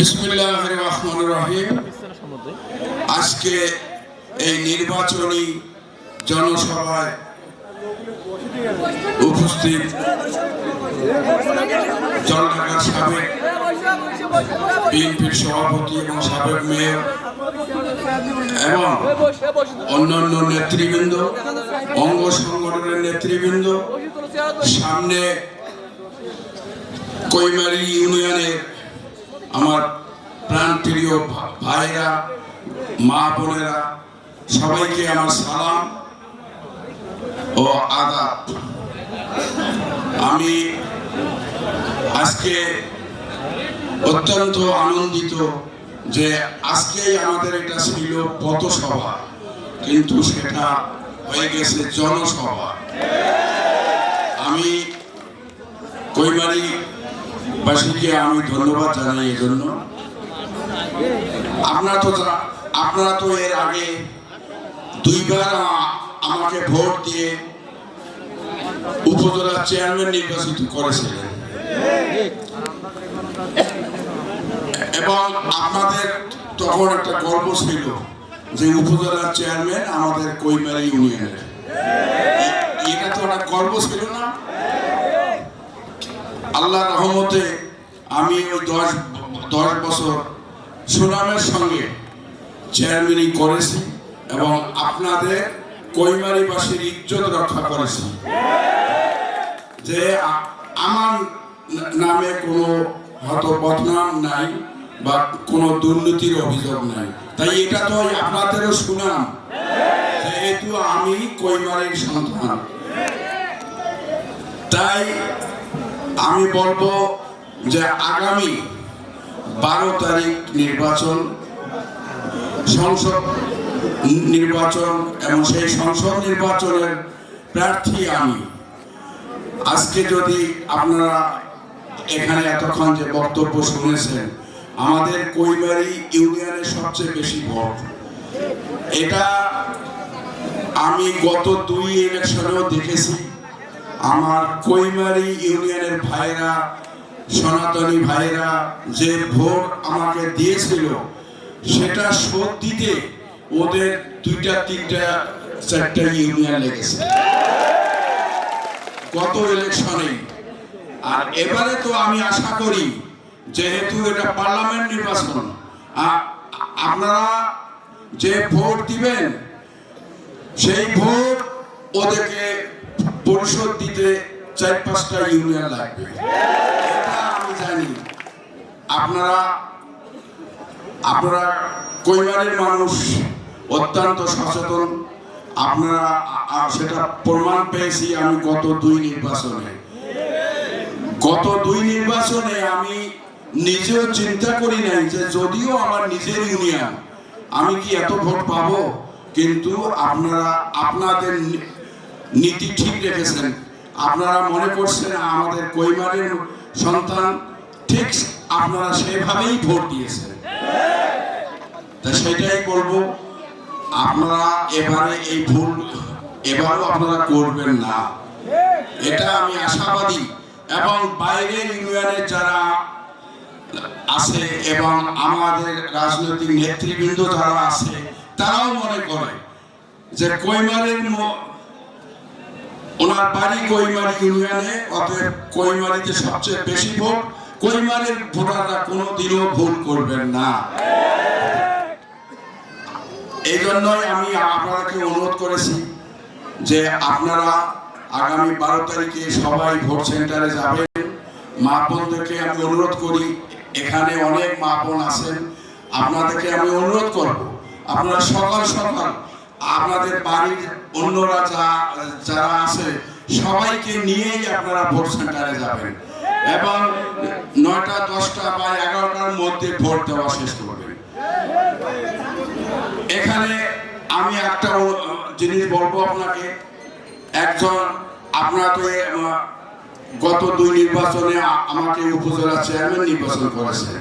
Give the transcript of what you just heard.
বিসমিল্লাহির রহমানির রহিম। আজকে এই নির্বাচনী জনসভায় উপস্থিত জলঢাকার সাবেক বিএনপির সভাপতি এবং সাবেক মেয়র এবং অন্যান্য নেতৃবৃন্দ, অঙ্গ সংগঠনের নেতৃবৃন্দ, সামনে কৈমারি ইউনিয়নের আমার প্রাণপ্রিয় ভাইরা, মা বোনেরা, সবাইকে আমার সালাম ও আদাব। আমি আজকে অত্যন্ত আনন্দিত যে আজকেই আমাদের এটা ছিল পথসভা, কিন্তু সেটা হয়ে গেছে জনসভা। আমি কৈমারি বাসীকে আমি ধন্যবাদ জানাই এই জন্য। আপনারা তো এর আগে দুইবার আমাকে ভোট দিয়ে উপজেলা চেয়ারম্যান নির্বাচিত করেছিলেন এবং আপনাদের তখন একটা গর্ব ছিল যে উপজেলার চেয়ারম্যান আমাদের কৈমারি ইউনিয়নের। এটা তো একটা গর্ব ছিল না? আল্লাহর রহমতে আমি ওই 10 বছর সুনামের সঙ্গে চেয়ারম্যানই করেছি এবং আপনাদের কৈমারিবাসীর ইজ্জত রক্ষা করেছি, যে আমার নামে কোনো হয়তো বদনাম নাই বা কোনো দুর্নীতির অভিযোগ নাই। তাই এটা তো আপনাদেরও সুনাম, যেহেতু আমি কৈমারির সন্তান। তাই আমি বলবো যে আগামী 12 তারিখ নির্বাচন, সংসদ নির্বাচন, এবং সেই সংসদ নির্বাচনের প্রার্থী আমি। আজকে যদি আপনারা এখানে এতক্ষণ যে বক্তব্য শুনেছেন, আমাদের কৈমারি ইউনিয়নের সবচেয়ে বেশি ভোট। এটা আমি গত 2 ইলেকশনেও দেখেছি। আমার কৈমারি ইউনিয়নের ভাইরা, সনাতনী ভাইরা যে ভোট আমাকে দিয়েছিল, সেটা শোধ দিতে ওদের 2টা 3টা 4টা ইউনিয়ন লেগেছে গত ইলেকশনে। আর এবারে তো আমি আশা করি, যেহেতু এটা পার্লামেন্ট নির্বাচন, আপনারা যে ভোট দিবেন সেই ভোট ওদেরকে পরিশোধ দিতে 4-5টা ইউনিয়ন লাগবে। আমি জানি আপনারা কৈমারির মানুষ অত্যন্ত সচেতন। আপনারা সেটা প্রমাণ পেয়েছি আমি গত 2 নির্বাচনে আমি নিজেও চিন্তা করি নাই যে যদিও আমার নিজের ইউনিয়ন, আমি কি এত ভোট পাবো। কিন্তু আপনারা আপনাদের নীতি ঠিক রেখেছেন। আপনারা মনে করছেন আমাদের কৈমারির সন্তান, ঠিক আপনারা সেভাবেই ভোট দিয়েছেন। তা সেটাই বলবো, আপনারা এবারে এই ভুল এবারও আপনারা করবেন না, এটা আমি আশাবাদী। এবং বাইরের ইউনিয়নে যারা আছে এবং আমাদের রাজনৈতিক নেতৃবৃন্দ যারা আছে, তারাও মনে করে যে কৈমারির ওনার বাড়ি কৈমারি ইউনিয়নে, অতএব কৈমারিতে সবচেয়ে বেশি ভোট। কৈমারির ভোটাররা কোনোদিনও ভুল করবেন না। এই জন্যই আমি আপনাদেরকে অনুরোধ করেছি যে আপনারা আগামী 12 তারিখে সবাই ভোট সেন্টারে যাবেন। মা বোনদেরকে আমি অনুরোধ করি, এখানে অনেক মা বোন আছেন, আপনাদেরকে আমি অনুরোধ করব আপনারা সকাল সকাল আপনাদের বাড়ির অন্যরা যারা আছে সবাইকে নিয়েই আপনারা ভোট সেন্টারে যাবেন এবং 9টা 10টা বা 11টার মধ্যে ভোট দেওয়া শেষ করবেন। এখানে আমি একটা জিনিস বলবো আপনাকে, আপনারা তো গত 2 নির্বাচনে আমাকে উপজেলা চেয়ারম্যান নির্বাচন করেছেন।